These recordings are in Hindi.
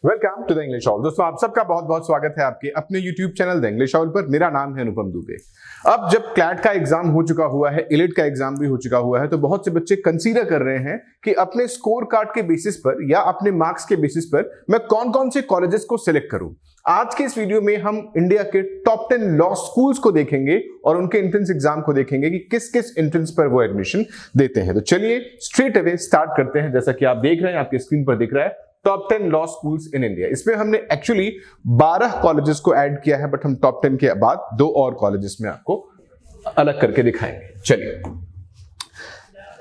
Welcome to the English all. दोस्तों आप सबका बहुत बहुत स्वागत है आपके अपने YouTube channel the English all पर। मेरा नाम है अनुपम दुबे। अब जब क्लैट का एग्जाम हो चुका हुआ है, इलिट का एग्जाम भी हो चुका हुआ है, तो बहुत से बच्चे कंसीडर कर रहे हैं कि अपने स्कोर कार्ड के बेसिस पर या अपने मार्क्स के बेसिस पर मैं कौन कौन से कॉलेजेस को सिलेक्ट करूं। आज के इस वीडियो में हम इंडिया के टॉप 10 लॉ स्कूल्स को देखेंगे और उनके एंट्रेंस एग्जाम को देखेंगे कि किस किस एंट्रेंस पर वो एडमिशन देते हैं। तो चलिए स्ट्रेट अवे स्टार्ट करते हैं। जैसा कि आप देख रहे हैं, आपके स्क्रीन पर दिख रहा है top 10 law schools in India. इसमें हमने एक्चुअली 12 कॉलेजेस को ऐड किया है, बट हम टॉप 10 के बाद 2 और कॉलेजेस में आपको अलग करके दिखाएंगे। चलिए,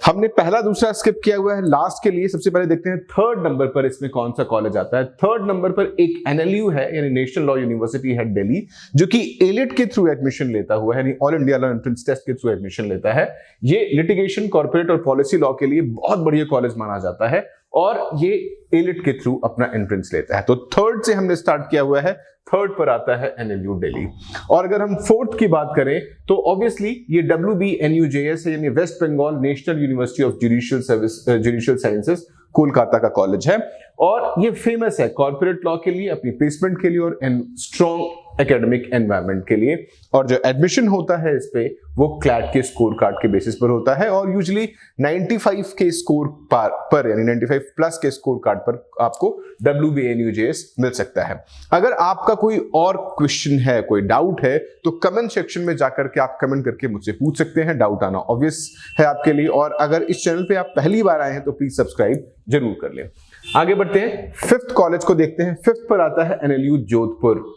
हमने पहला दूसरा स्किप किया हुआ है लास्ट के लिए। सबसे पहले देखते हैं थर्ड नंबर पर इसमें कौन सा कॉलेज आता है। थर्ड नंबर पर एक एनएलयू है, यानी नेशनल लॉ यूनिवर्सिटी है दिल्ली, जो कि एलिट के थ्रू एडमिशन लेता हुआ है, यानी all India law entrance test के थ्रू एडमिशन लेता है। ये लिटिगेशन, कॉर्पोरेट और पॉलिसी लॉ के लिए बहुत बढ़िया कॉलेज माना जाता है और ये एलिट के थ्रू अपना एंट्रेंस लेता है। तो थर्ड से हमने स्टार्ट किया हुआ है, थर्ड पर आता है एनएलयू दिल्ली। और अगर हम फोर्थ की बात करें तो ऑब्वियसली ये WBNUJS है, यानी West Bengal National University of Judicial Sciences, Kolkata का कॉलेज है और ये फेमस है कॉर्पोरेट लॉ के लिए, अपनी प्लेसमेंट के लिए और स्ट्रॉन्ग एकेडमिक एनवायरनमेंट के लिए। और जो एडमिशन होता है इस पे वो क्लैट के स्कोर कार्ड के बेसिस पर होता है और यूजुअली 95 के स्कोर पर यानी 95 प्लस के स्कोर कार्ड पर आपको WBNUJS मिल सकता है। अगर आपका कोई और क्वेश्चन है, कोई डाउट है, तो कमेंट सेक्शन में जाकर के आप कमेंट करके मुझसे पूछ सकते हैं। डाउट आना ऑब्वियस है आपके लिए। और अगर इस चैनल पे आप पहली बार आए हैं तो प्लीज सब्सक्राइब जरूर कर लें। आगे बढ़ते हैं, फिफ्थ कॉलेज को देखते हैं। फिफ्थ पर आता है एनएलयू जोधपुर।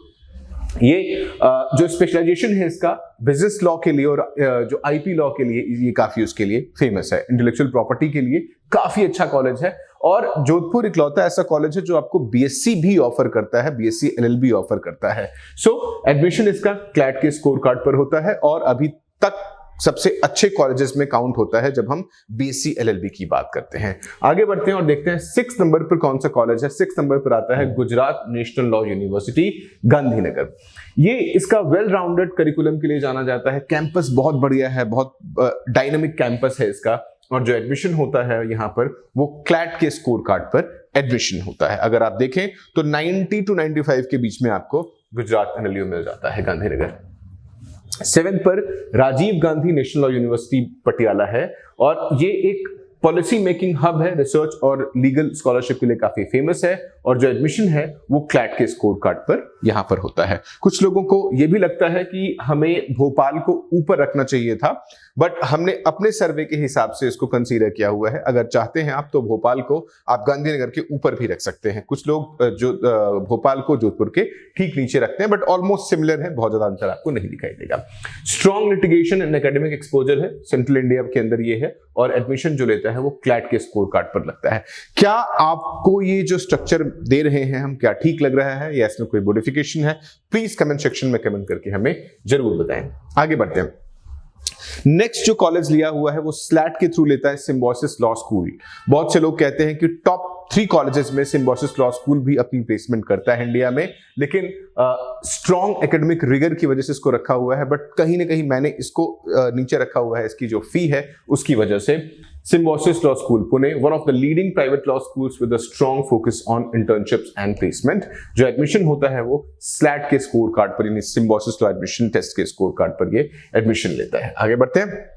ये जो स्पेशलाइजेशन है इसका बिजनेस लॉ के लिए और जो आईपी लॉ के लिए, ये काफी उसके लिए फेमस है। इंटेलेक्चुअल प्रॉपर्टी के लिए काफी अच्छा कॉलेज है और जोधपुर इकलौता ऐसा कॉलेज है जो आपको बीएससी भी ऑफर करता है, बीएससी एलएलबी ऑफर करता है। सो एडमिशन इसका क्लैट के स्कोर कार्ड पर होता है और अभी तक सबसे अच्छे कॉलेजेस में काउंट होता है जब हम बीएससी एलएलबी की बात करते हैं। आगे बढ़ते हैं और देखते हैं 6 नंबर पर कौन सा कॉलेज है। 6 नंबर पर आता है Gujarat national Law university, Gandhinagar. ये इसका वेल राउंडेड करिकुलम के लिए जाना जाता है। कैंपस बहुत बढ़िया है, बहुत डायनेमिक कैंपस है इसका और जो एडमिशन होता है यहाँ पर वो क्लैट के स्कोर कार्ड पर एडमिशन होता है। अगर आप देखें तो 90 to 95 के बीच में आपको गुजरात एनएलयू मिल जाता है, गांधीनगर। 7 पर Rajiv Gandhi National Law University Patiala है और ये एक पॉलिसी मेकिंग हब है, रिसर्च और लीगल स्कॉलरशिप के लिए काफी फेमस है और जो एडमिशन है वो क्लैट के स्कोर कार्ड पर यहां पर होता है। कुछ लोगों को यह भी लगता है कि हमें भोपाल को ऊपर रखना चाहिए था, बट हमने अपने सर्वे के हिसाब से इसको कंसीडर किया हुआ है। अगर चाहते हैं आप तो भोपाल को आप गांधीनगर के ऊपर भी रख सकते हैं। कुछ लोग जो भोपाल को जोधपुर के ठीक नीचे रखते हैं, बट ऑलमोस्ट सिमिलर है, बहुत ज्यादा अंतर आपको नहीं दिखाई देगा। Strong litigation and academic exposure है, सेंट्रल इंडिया के अंदर ये है और एडमिशन जो लेता है वो क्लैट के स्कोर कार्ड पर लगता है। क्या आपको ये जो स्ट्रक्चर दे रहे हैं हम, क्या ठीक लग रहा है या इसमें कोई मॉडिफिकेशन है? प्लीज कमेंट सेक्शन में कमेंट करके हमें जरूर बताएं। आगे बढ़ते हैं। नेक्स्ट जो कॉलेज लिया हुआ है वो स्लैट के थ्रू लेता है, सिम्बायोसिस लॉ स्कूल। बहुत से लोग कहते हैं कि टॉप 3 कॉलेजेस में सिम्बायोसिस लॉ स्कूल भी अपनी प्लेसमेंट करता है इंडिया में, लेकिन स्ट्रॉन्ग एकेडमिक रिगर की वजह से इसको रखा हुआ है। बट कहीं ना कहीं मैंने इसको नीचे रखा हुआ है, इसकी जो फी है उसकी वजह से। Symbiosis law school Pune, one of the leading private law schools with a strong focus on internships and placement. जो एडमिशन होता है वो स्लैट के स्कोर कार्ड पर, यानी सिम्बायोसिस लॉ एडमिशन टेस्ट के स्कोर कार्ड पर ये एडमिशन लेता है। आगे बढ़ते हैं।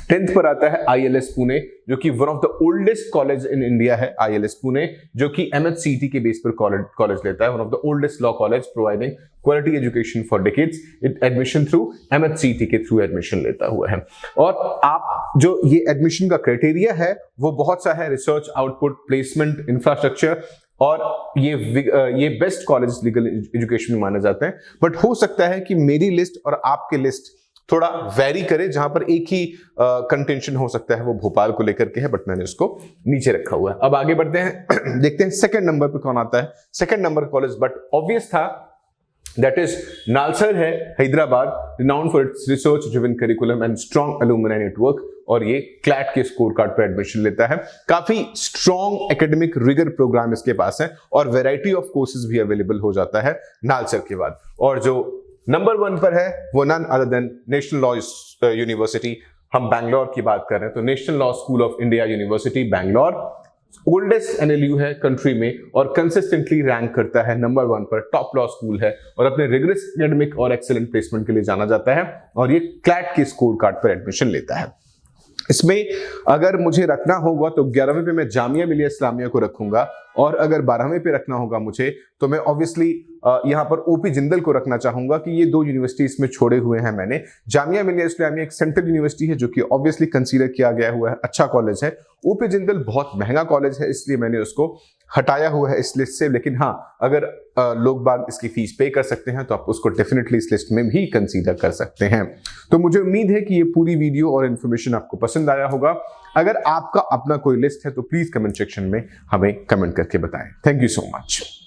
10th पर आता है ILS पुणे, जो कि one of the oldest college in India है। ILS पुणे जो कि MHCT के बेस पर कॉलेज लेता है, one of the oldest law college providing quality education for decades. Admission through MHCT के थ्रू एडमिशन लेता हुआ है। और आप जो ये एडमिशन का क्राइटेरिया है वो बहुत सा है, रिसर्च आउटपुट, प्लेसमेंट, इंफ्रास्ट्रक्चर, और ये बेस्ट कॉलेज लीगल एजुकेशन में माने जाते हैं। बट हो सकता है कि मेरी लिस्ट और आपके लिस्ट थोड़ा वेरी करे, जहां पर एक ही कंटेंशन हो सकता है वो भोपाल को लेकर के है, बट मैंने उसको नीचे रखा हुआ है। अब आगे बढ़ते हैं, देखते हैं सेकंड नंबर पे कौन आता है। Second number college but obvious था, दैट इज नालसर है, Hyderabad, renowned for its research driven curriculum and strong alumni network, और ये क्लैट के स्कोर कार्ड पर एडमिशन लेता है। काफी स्ट्रॉन्ग एकेडमिक रिगर प्रोग्राम इसके पास है और वैरायटी ऑफ कोर्सेज भी अवेलेबल हो जाता है नालसर के बाद। और जो नंबर 1 पर है वो none other than National Law University. हम बैंगलोर की बात कर रहे हैं तो National Law School of India University Bangalore, oldest NLU है कंट्री में और कंसिस्टेंटली रैंक करता है नंबर 1 पर, टॉप लॉ स्कूल है और अपने रिगरस एकेडमिक और एक्सीलेंट प्लेसमेंट के लिए जाना जाता है और ये क्लैट के स्कोर कार्ड पर एडमिशन लेता है। इसमें अगर मुझे रखना होगा तो 11वें पे मैं जामिया मिलिया इस्लामिया को रखूंगा और अगर 12वें पे रखना होगा मुझे तो मैं ऑब्वियसली यहां पर ओपी जिंदल को रखना चाहूंगा कि ये 2 यूनिवर्सिटी इसमें छोड़े हुए हैं मैंने। जामिया मिलिया इस्लामिया एक सेंट्रल यूनिवर्सिटी है जो कि ऑब्वियसली कंसीडर किया गया हुआ है, अच्छा कॉलेज है। ओपी जिंदल बहुत महंगा कॉलेज है इसलिए मैंने उसको हटाया हुआ है इस लिस्ट से, लेकिन हाँ अगर लोग बाग इसकी फीस पे कर सकते हैं तो आप उसको डेफिनेटली इस लिस्ट में भी कंसीडर कर सकते हैं। तो मुझे उम्मीद है कि ये पूरी वीडियो और इन्फॉर्मेशन आपको पसंद आया होगा। अगर आपका अपना कोई लिस्ट है तो प्लीज कमेंट सेक्शन में हमें कमेंट करके बताएं। Thank you so much.